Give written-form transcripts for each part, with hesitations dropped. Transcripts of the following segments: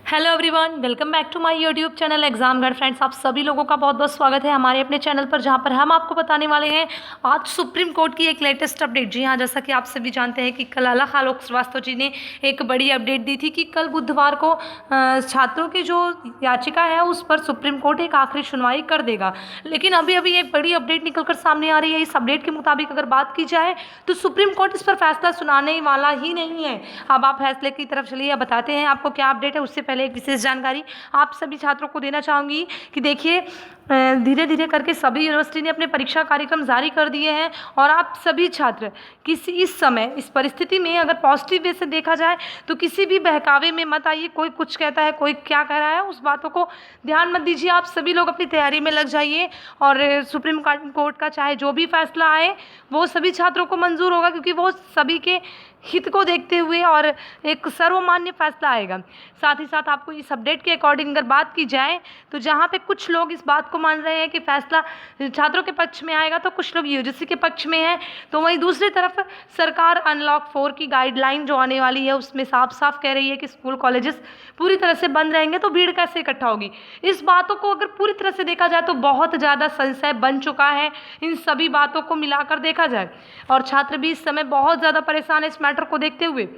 Hello everyone, welcome back to my YouTube channel exam guide. Friends, आप सभी लोगों का बहुत बहुत स्वागत है हमारे अपने चैनल पर, जहां पर हम आपको बताने वाले हैं आज सुप्रीम कोर्ट की एक लेटेस्ट अपडेट। जी हां, जैसा कि आप सभी जानते हैं कि कल अलग आलोक श्रीवास्तव जी ने एक बड़ी अपडेट दी थी कि कल बुधवार को छात्रों की जो याचिका है उस पर सुप्रीम कोर्ट एक आखिरी सुनवाई कर देगा। लेकिन अभी अभी एक बड़ी अपडेट निकल कर सामने आ रही है। इस अपडेट के मुताबिक अगर बात की जाए तो सुप्रीम कोर्ट इस पर फैसला सुनाने वाला ही नहीं है। अब आप फैसले की तरफ चलिए, बताते हैं आपको क्या अपडेट है। उससे पहले एक विशेष जानकारी आप सभी छात्रों को देना चाहूँगी कि देखिए, धीरे धीरे करके सभी यूनिवर्सिटी ने अपने परीक्षा कार्यक्रम जारी कर दिए हैं और आप सभी छात्र किसी इस समय इस परिस्थिति में अगर पॉजिटिव वे से देखा जाए तो किसी भी बहकावे में मत आइए। कोई कुछ कहता है, कोई क्या कह रहा है, उस बातों को ध्यान मत दीजिए। आप सभी लोग अपनी तैयारी में लग जाइए और सुप्रीम कोर्ट का चाहे जो भी फैसला आए वो सभी छात्रों को मंजूर होगा, क्योंकि वो सभी के हित को देखते हुए और एक सर्वमान्य फैसला आएगा। साथ ही साथ आपको इस अपडेट के अकॉर्डिंग अगर बात की जाए तो जहाँ पे कुछ लोग इस बात को मान रहे हैं कि फैसला छात्रों के पक्ष में आएगा तो कुछ लोग यूजीसी के पक्ष में हैं, तो वहीं दूसरी तरफ सरकार अनलॉक 4 की गाइडलाइन जो आने वाली है उसमें साफ साफ कह रही है कि स्कूल कॉलेजेस पूरी तरह से बंद रहेंगे तो भीड़ कैसे इकट्ठा होगी। इस बातों को अगर पूरी तरह से देखा जाए तो बहुत ज़्यादा संशय बन चुका है इन सभी बातों को मिलाकर देखा जाए, और छात्र भी इस समय बहुत ज़्यादा परेशान है इस मैटर को देखते हुए।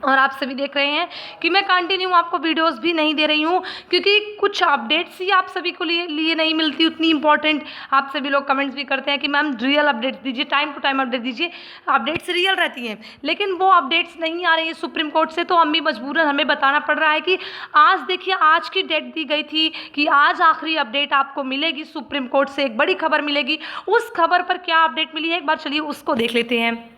और आप सभी देख रहे हैं कि मैं कंटिन्यू आपको वीडियोस भी नहीं दे रही हूँ, क्योंकि कुछ अपडेट्स ही आप सभी को लिए नहीं मिलती उतनी इंपॉर्टेंट। आप सभी लोग कमेंट्स भी करते हैं कि मैम रियल अपडेट्स दीजिए, टाइम टू टाइम अपडेट दीजिए। अपडेट्स रियल रहती हैं, लेकिन वो अपडेट्स नहीं आ रही है सुप्रीम कोर्ट से, तो हम भी मजबूरन हमें बताना पड़ रहा है कि आज देखिए, आज की डेट दी गई थी कि आज आखिरी अपडेट आपको मिलेगी सुप्रीम कोर्ट से, एक बड़ी खबर मिलेगी। उस खबर पर क्या अपडेट मिली है, एक बार चलिए उसको देख लेते हैं।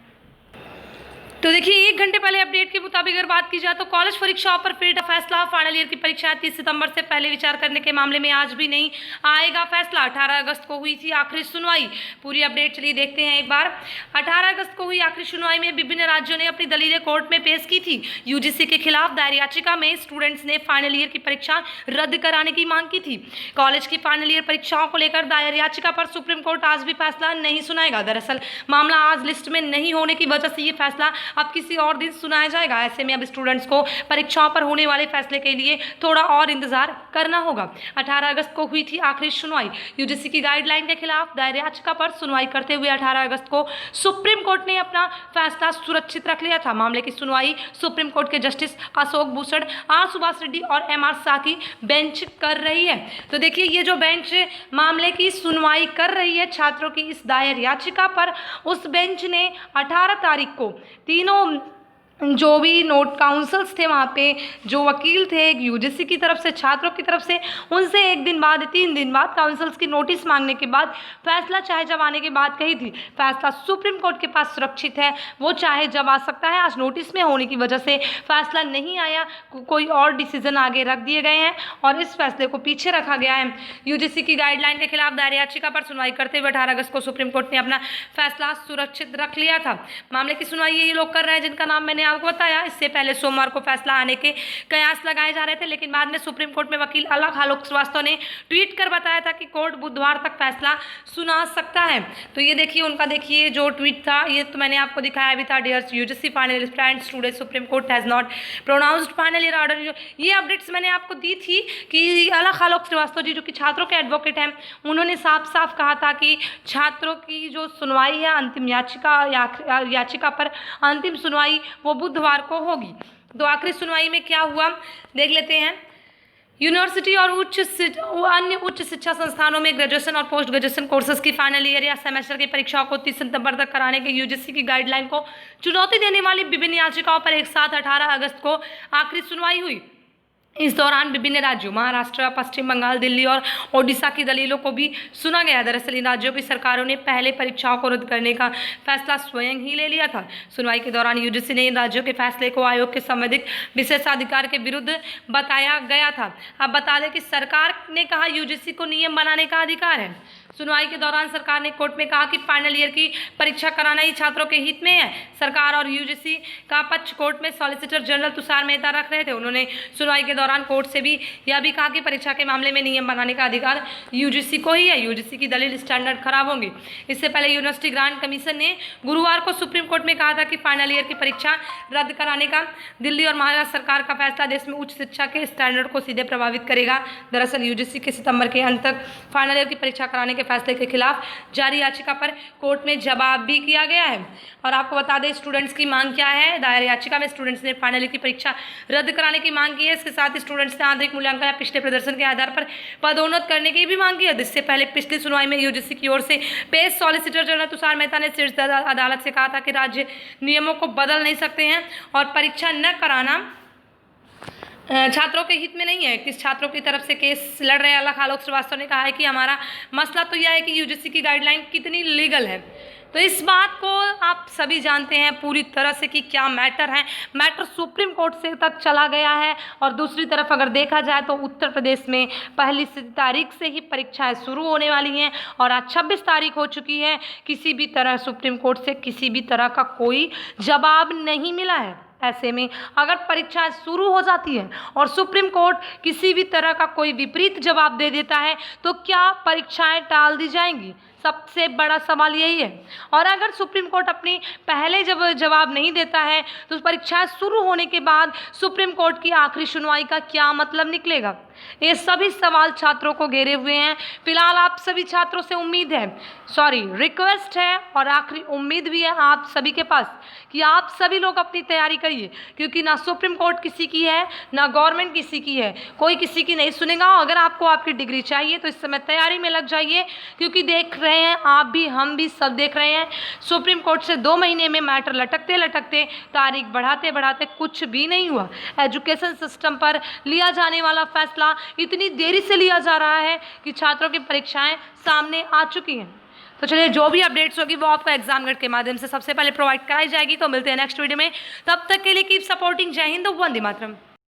तो देखिए, 1 घंटे पहले अपडेट के मुताबिक अगर बात की जाए तो कॉलेज परीक्षाओं पर फिर फैसला। फाइनल ईयर की परीक्षाएं 30 सितंबर से पहले विचार करने के मामले में आज भी नहीं आएगा फैसला। 18 अगस्त को हुई थी आखिरी सुनवाई। पूरी अपडेट चलिए देखते हैं एक बार। 18 अगस्त को हुई आखिरी सुनवाई में विभिन्न राज्यों ने अपनी दलीलें कोर्ट में पेश की थी। यूजीसी के खिलाफ दायर याचिका में स्टूडेंट्स ने फाइनल ईयर की परीक्षा रद्द कराने की मांग की थी। कॉलेज की फाइनल ईयर परीक्षाओं को लेकर दायर याचिका पर सुप्रीम कोर्ट आज भी फैसला नहीं सुनाएगा। दरअसल मामला आज लिस्ट में नहीं होने की वजह से ये फैसला अब किसी और दिन सुनाया जाएगा। ऐसे में अब स्टूडेंट्स को परीक्षाओं पर होने वाले फैसले के लिए थोड़ा और इंतजार करना होगा। 18 अगस्त को हुई थी आखिरी सुनवाई। यूजीसी की गाइडलाइन के खिलाफ दायर याचिका पर सुनवाई करते हुए 18 अगस्त को सुप्रीम कोर्ट ने अपना फैसला सुरक्षित रख लिया था। मामले की सुनवाई सुप्रीम कोर्ट के जस्टिस अशोक भूषण, आर सुभाष रेड्डी और एम आर शाह की बेंच कर रही है। तो देखिए, ये जो बेंच मामले की सुनवाई कर रही है छात्रों की इस दायर याचिका पर, उस बेंच ने 18 तारीख को तीनों जो भी नोट काउंसल्स थे, वहाँ पे जो वकील थे यूजीसी की तरफ से, छात्रों की तरफ से, उनसे 1 दिन बाद 3 दिन बाद काउंसल्स की नोटिस मांगने के बाद फैसला चाहे जब आने के बाद कही थी फैसला सुप्रीम कोर्ट के पास सुरक्षित है, वो चाहे जब आ सकता है। आज नोटिस में होने की वजह से फैसला नहीं आया, कोई और डिसीजन आगे रख दिए गए हैं और इस फैसले को पीछे रखा गया है। यूजीसी की गाइडलाइन के खिलाफ दायर याचिका पर सुनवाई करते हुए 18 अगस्त को सुप्रीम कोर्ट ने अपना फैसला सुरक्षित रख लिया था। मामले की सुनवाई यही लोग कर रहे हैं जिनका नाम मैंने आपको बताया। इससे पहले सोमवार को फैसला आने के कयास लगाए जा रहे थे, लेकिन बाद में सुप्रीम कोर्ट में वकील अलग आलोक श्रीवास्तव ने ट्वीट कर बताया था कि कोर्ट बुधवार तक फैसला सुना सकता है। तो ये देखिए, उनका देखिए जो ट्वीट था, ये तो मैंने आपको दिखाया भी था। Dear UGC final aspirant student, supreme court has not pronounced final year order. ये अपडेट्स मैंने आपको दी थी कि अलग आलोक श्रीवास्तव जी, जो कि छात्रों के एडवोकेट हैं, उन्होंने साफ साफ कहा था कि छात्रों की जो सुनवाई है अंतिम याचिका पर अंतिम सुनवाई वो बुधवार को होगी। तो आखिरी सुनवाई में क्या हुआ देख लेते हैं। यूनिवर्सिटी और अन्य उच्च शिक्षा संस्थानों में ग्रेजुएशन और पोस्ट ग्रेजुएशन कोर्सेज की फाइनल ईयर या सेमेस्टर की परीक्षाओं को 30 सितंबर तक कराने के यूजीसी की गाइडलाइन को चुनौती देने वाली विभिन्न याचिकाओं पर एक साथ 18 अगस्त को आखिरी सुनवाई हुई। इस दौरान विभिन्न राज्यों महाराष्ट्र, पश्चिम बंगाल, दिल्ली और ओडिशा की दलीलों को भी सुना गया। दरअसल इन राज्यों की सरकारों ने पहले परीक्षाओं को रद्द करने का फैसला स्वयं ही ले लिया था। सुनवाई के दौरान यूजीसी ने इन राज्यों के फैसले को आयोग के संवैधानिक विशेषाधिकार के विरुद्ध बताया गया था। अब बता दें कि सरकार ने कहा यूजीसी को नियम बनाने का अधिकार है। सुनवाई के दौरान सरकार ने कोर्ट में कहा कि फाइनल ईयर की परीक्षा कराना ही छात्रों के हित में है। सरकार और यूजीसी का पक्ष कोर्ट में सॉलिसिटर जनरल तुषार मेहता रख रहे थे। उन्होंने सुनवाई के दौरान कोर्ट से भी यह भी कहा कि परीक्षा के मामले में नियम बनाने का अधिकार यूजीसी को ही है। यूजीसी की दलील स्टैंडर्ड खराब होंगे। इससे पहले यूनिवर्सिटी ग्रांट कमीशन ने गुरुवार को सुप्रीम कोर्ट में कहा था कि फाइनल ईयर की परीक्षा रद्द कराने का दिल्ली और महाराष्ट्र सरकार का फैसला देश में उच्च शिक्षा के स्टैंडर्ड को सीधे प्रभावित करेगा। दरअसल यूजीसी के सितंबर के अंत तक फाइनल ईयर की परीक्षा कराने के फैसले के खिलाफ जारी याचिका पर कोर्ट में जवाब भी किया गया है। और आपको बता दें स्टूडेंट्स की मांग क्या है। दायर याचिका में स्टूडेंट्स ने फाइनल ईयर की परीक्षा रद्द कराने की मांग की है। इसके साथ ही स्टूडेंट्स ने आंतरिक मूल्यांकन या पिछले प्रदर्शन के आधार पर पदोन्नत करने की भी मांग की है। इससे पहले पिछली सुनवाई में यूजीसी की ओर से पेश सॉलिसिटर जनरल तुषार मेहता ने शीर्ष अदालत से कहा था कि राज्य नियमों को बदल नहीं सकते हैं और परीक्षा न कराना छात्रों के हित में नहीं है। किस छात्रों की तरफ से केस लड़ रहे अलख आलोक श्रीवास्तव ने कहा है कि हमारा मसला तो यह है कि यूजीसी की गाइडलाइन कितनी लीगल है। तो इस बात को आप सभी जानते हैं पूरी तरह से कि क्या मैटर है। मैटर सुप्रीम कोर्ट से तक चला गया है। और दूसरी तरफ अगर देखा जाए तो उत्तर प्रदेश में पहली तारीख से ही परीक्षाएं शुरू होने वाली हैं और आज 26 तारीख हो चुकी है। किसी भी तरह सुप्रीम कोर्ट से किसी भी तरह का कोई जवाब नहीं मिला है। ऐसे में अगर परीक्षाएं शुरू हो जाती है और सुप्रीम कोर्ट किसी भी तरह का कोई विपरीत जवाब दे देता है तो क्या परीक्षाएं टाल दी जाएंगी? सबसे बड़ा सवाल यही है। और अगर सुप्रीम कोर्ट अपनी पहले जब जवाब नहीं देता है तो परीक्षाएं शुरू होने के बाद सुप्रीम कोर्ट की आखिरी सुनवाई का क्या मतलब निकलेगा? ये सभी सवाल छात्रों को घेरे हुए हैं। फिलहाल आप सभी छात्रों से उम्मीद है, रिक्वेस्ट है और आखिरी उम्मीद भी है आप सभी के पास कि आप सभी लोग अपनी तैयारी करिए, क्योंकि ना सुप्रीम कोर्ट किसी की है ना गवर्नमेंट किसी की है। कोई किसी की नहीं सुनेगा। अगर आपको आपकी डिग्री चाहिए तो इस समय तैयारी में लग जाइए, क्योंकि देख रहे हैं आप भी हम भी सब देख रहे हैं सुप्रीम कोर्ट से 2 महीने में मैटर लटकते लटकते तारीख बढ़ाते बढ़ाते कुछ भी नहीं हुआ। एजुकेशन सिस्टम पर लिया जाने वाला फैसला इतनी देरी से लिया जा रहा है कि छात्रों की परीक्षाएं सामने आ चुकी हैं। तो चलिए जो भी अपडेट्स होगी वो आपको एग्जाम गाइड के माध्यम से सबसे पहले प्रोवाइड कराई जाएगी। तो मिलते हैं नेक्स्ट वीडियो में, तब तक के लिए कीप सपोर्टिंग। जय हिंद, वंदे मातरम।